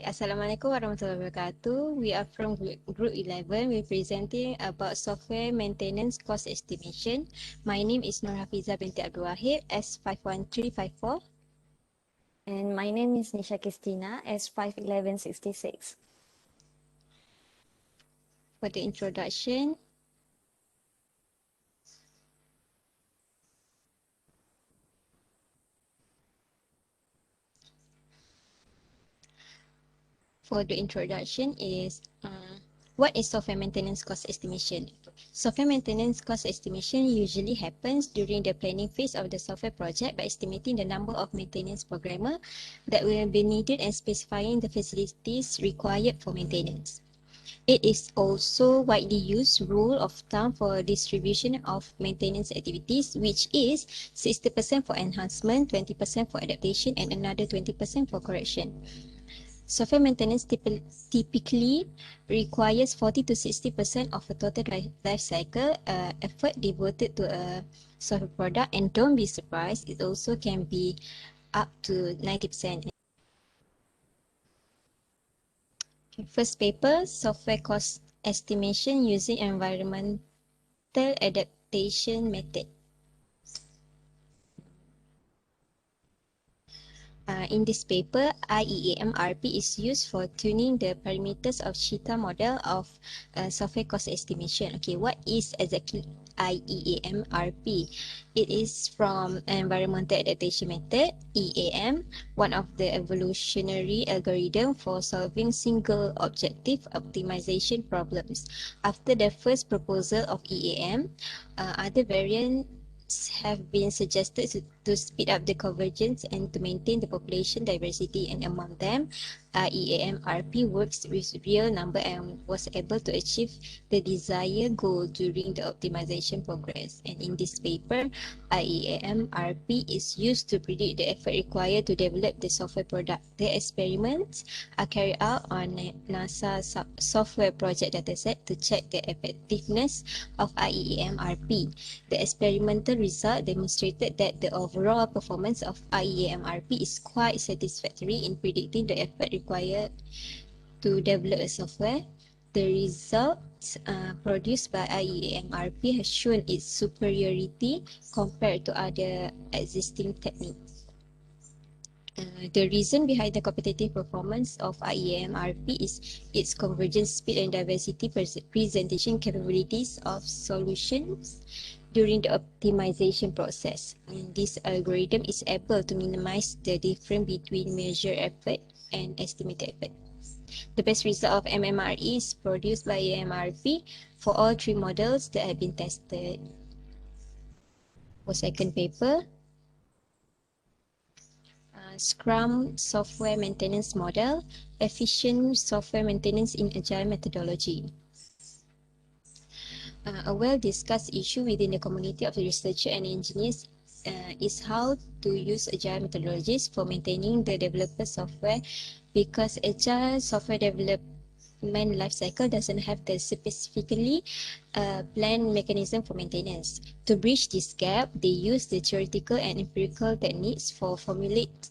Assalamualaikum warahmatullahi wabarakatuh. We are from Group 11. We're presenting about software maintenance cost estimation. My name is HAFIZZAH binti ABDUL S51354. And my name is NISHA QISTINA, S51166. For the introduction, is what is software maintenance cost estimation? Software maintenance cost estimation usually happens during the planning phase of the software project by estimating the number of maintenance programmer that will be needed and specifying the facilities required for maintenance. It is also widely used rule of thumb for distribution of maintenance activities, which is 60% for enhancement, 20% for adaptation, and another 20% for correction. Software maintenance typically requires 40 to 60% of the total life cycle effort devoted to a software product, and don't be surprised, it also can be up to 90%. First paper, software cost estimation using environmental adaptation method. In this paper, IEAM-RP is used for tuning the parameters of cheetah model of software cost estimation. Okay, what is exactly IEAM-RP? It is from environmental adaptation method, EAM, one of the evolutionary algorithm for solving single objective optimization problems. After the first proposal of EAM, other variants have been suggested to speed up the convergence and to maintain the population diversity, and among them, EAM-RP works with real number and was able to achieve the desired goal during the optimization progress. And in this paper, IEAM-RP is used to predict the effort required to develop the software product. The experiments are carried out on a NASA software project dataset to check the effectiveness of IEAM-RP. The experimental result demonstrated that the overall performance of IEAM-RP is quite satisfactory in predicting the effort required to develop a software. The results produced by IEAM-RP has shown its superiority compared to other existing techniques. The reason behind the competitive performance of IEAM-RP is its convergence speed and diversity presentation capabilities of solutions during the optimization process. And this algorithm is able to minimize the difference between measured effort and estimated effort. The best result of MMRE is produced by IEAM-RP for all three models that have been tested. For second paper, Scrum Software Maintenance Model, Efficient Software Maintenance in Agile Methodology. A well-discussed issue within the community of the researchers and engineers is how to use agile methodologies for maintaining the developer software, because agile software development lifecycle doesn't have the specifically planned mechanism for maintenance. To bridge this gap, they use the theoretical and empirical techniques for formulate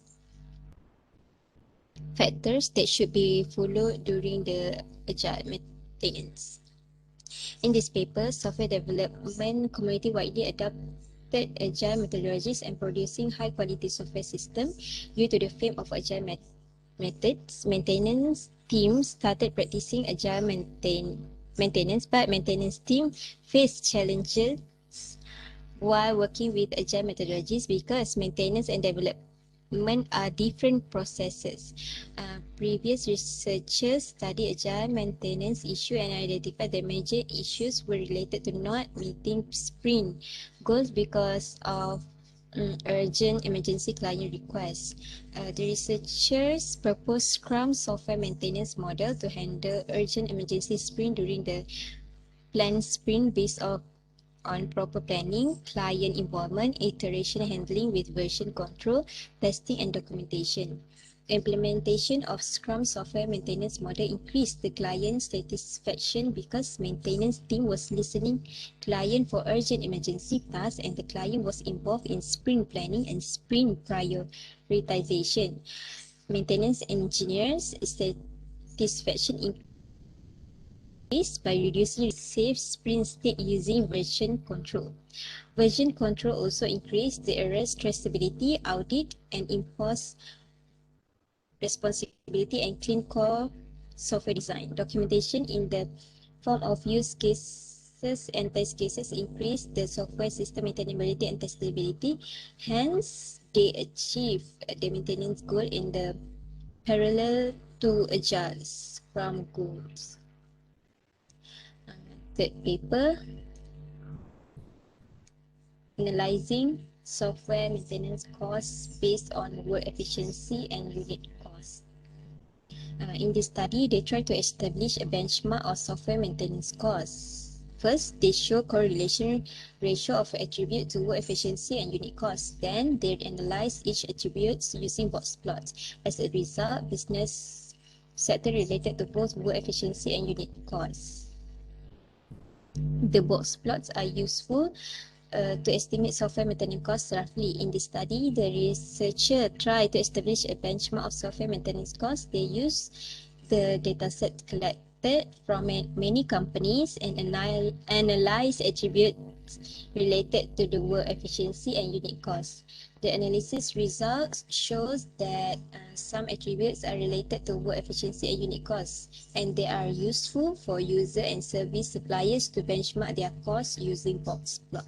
factors that should be followed during the agile maintenance. In this paper, software development community widely adopted agile methodologies and producing high-quality software system due to the fame of agile methods. Maintenance teams started practicing agile maintenance, but maintenance team faced challenges while working with agile methodologies because maintenance and development are different processes. Previous researchers studied agile maintenance issue and identified the major issues were related to not meeting sprint goals because of urgent emergency client requests. The researchers proposed Scrum software maintenance model to handle urgent emergency sprint during the planned sprint based on proper planning, client involvement, iteration handling with version control, testing and documentation. Implementation of Scrum software maintenance model increased the client satisfaction because maintenance team was listening client for urgent emergency tasks and the client was involved in sprint planning and sprint prioritization. maintenance engineers' satisfaction increased by reducing safe sprint state using version control. Version control also increased the errors traceability, audit, and enforce responsibility and clean core software design. Documentation in the form of use cases and test cases increase the software system maintainability and testability. Hence, they achieve the maintenance goal in the parallel to agile Scrum goals. Third paper, analyzing software maintenance costs based on work efficiency and unit cost. In this study, they try to establish a benchmark of software maintenance costs. First, they show correlation ratio of attribute to work efficiency and unit cost. Then, they analyze each attribute using box plots. As a result, business sector related to both work efficiency and unit cost. The box plots are useful to estimate software maintenance costs roughly. In this study, the researcher tried to establish a benchmark of software maintenance costs. They used the dataset collected from many companies and analyze attributes related to the work efficiency and unit costs. The analysis results shows that some attributes are related to work efficiency and unit costs, and they are useful for user and service suppliers to benchmark their costs using box plot.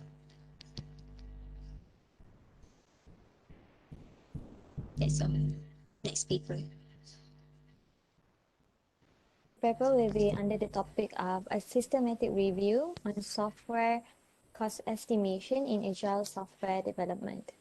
That's all. Next paper. Paper will be under the topic of a systematic review on software cost estimation in agile software development.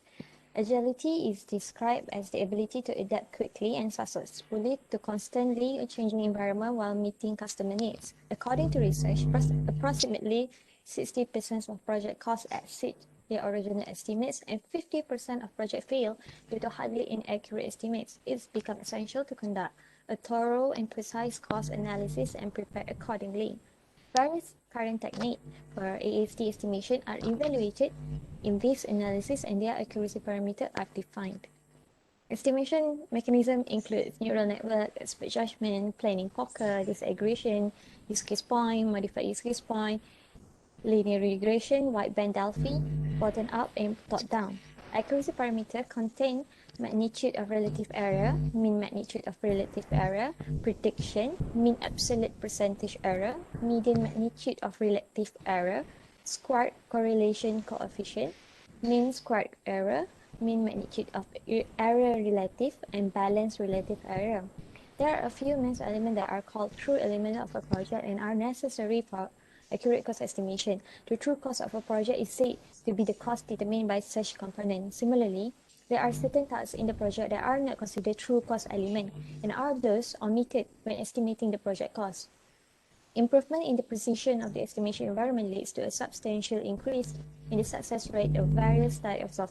Agility is described as the ability to adapt quickly and successfully to constantly changing environment while meeting customer needs. According to research, approximately 60% of project costs exceed their original estimates and 50% of projects fail due to highly inaccurate estimates. It's become essential to conduct a thorough and precise cost analysis and prepare accordingly. Various current techniques for AST estimation are evaluated in this analysis and their accuracy parameters are defined. Estimation mechanism includes neural network, expert judgment, planning poker, disaggregation, use case point, modified use case point, linear regression, wideband Delphi, bottom-up and top-down. Accuracy parameter contain magnitude of relative error, mean magnitude of relative error, prediction, mean absolute percentage error, median magnitude of relative error, squared correlation coefficient, mean squared error, mean magnitude of error relative, and balance relative error. There are a few main elements that are called true elements of a project and are necessary for accurate cost estimation. The true cost of a project is said to be the cost determined by such component. Similarly, there are certain tasks in the project that are not considered true cost element and are thus omitted when estimating the project cost. Improvement in the precision of the estimation environment leads to a substantial increase in the success rate of various types of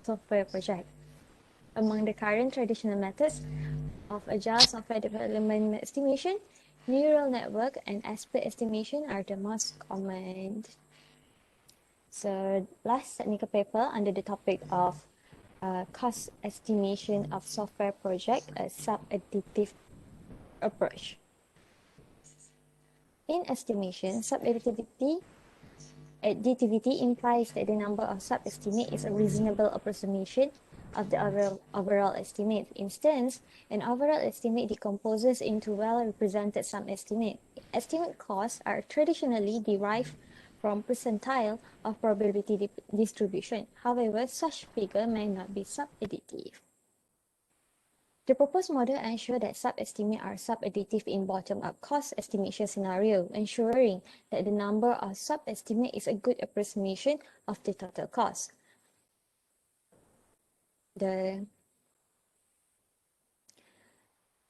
software project. Among the current traditional methods of agile software development estimation, neural network and expert estimation are the most common. So last technical paper under the topic of cost estimation of software project, a sub-additive approach. In estimation, sub-additivity implies that the number of sub-estimate is a reasonable approximation of the overall estimate. For instance, an overall estimate decomposes into well-represented sub-estimate. Estimate costs are traditionally derived from percentile of probability distribution. However, such figure may not be sub-additive. The proposed model ensures that sub-estimates are sub-additive in bottom-up cost estimation scenario, ensuring that the number of sub-estimates is a good approximation of the total cost.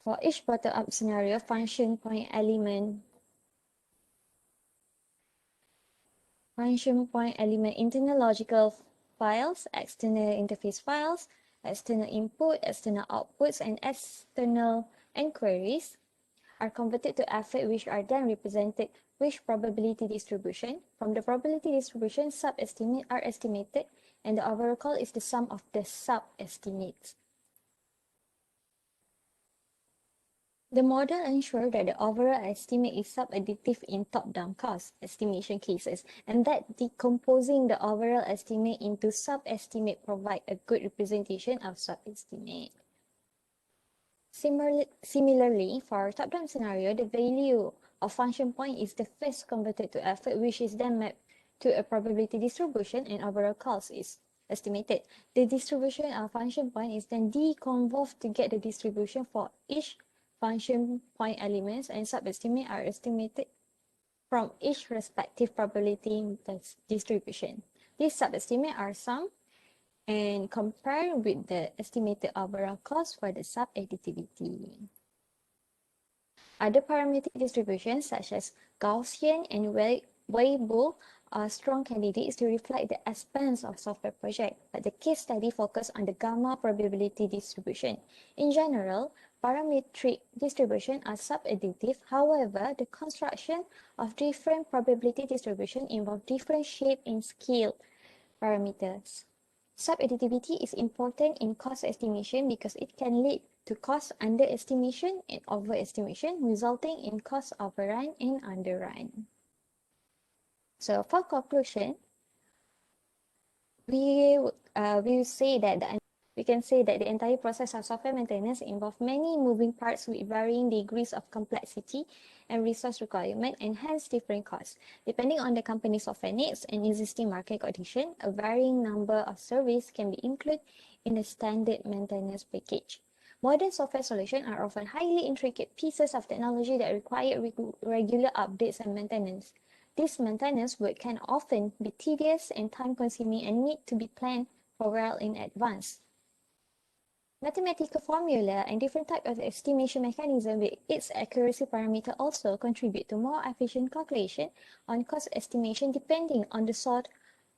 For each bottom-up scenario, function point element, internal logical files, external interface files, external input, external outputs, and external enquiries are converted to effort which are then represented with probability distribution. From the probability distribution, sub-estimates are estimated and the overall is the sum of the sub-estimates. The model ensures that the overall estimate is sub-additive in top-down cost estimation cases, and that decomposing the overall estimate into sub-estimate provide a good representation of sub-estimate. Similarly, for top-down scenario, the value of function point is the first converted to effort, which is then mapped to a probability distribution, and overall cost is estimated. The distribution of function point is then deconvolved to get the distribution for each function point elements, and sub-estimate are estimated from each respective probability distribution. These sub-estimates are summed and compared with the estimated overall cost for the sub-additivity. Other parametric distributions such as Gaussian and Weibull are strong candidates to reflect the expense of software project, but the case study focused on the gamma probability distribution. In general, parametric distributions are sub-additive. However, the construction of different probability distribution involve different shape and scale parameters. Sub-additivity is important in cost estimation because it can lead to cost underestimation and overestimation, resulting in cost overrun and underrun. So for conclusion, we can say that the entire process of software maintenance involves many moving parts with varying degrees of complexity and resource requirement, and hence different costs. Depending on the company's software needs and existing market condition, a varying number of services can be included in the standard maintenance package. Modern software solutions are often highly intricate pieces of technology that require regular updates and maintenance. This maintenance work can often be tedious and time-consuming and need to be planned for well in advance. Mathematical formula and different types of estimation mechanism with its accuracy parameter also contribute to more efficient calculation on cost estimation depending on the sort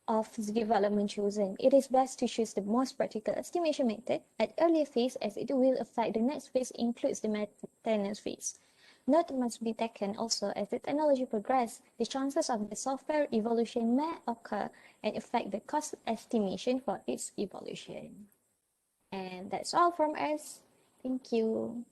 of development chosen. It is best to choose the most practical estimation method at earlier phase, as it will affect the next phase includes the maintenance phase. Note must be taken also as the technology progresses, the chances of the software evolution may occur and affect the cost estimation for its evolution. And that's all from us. Thank you.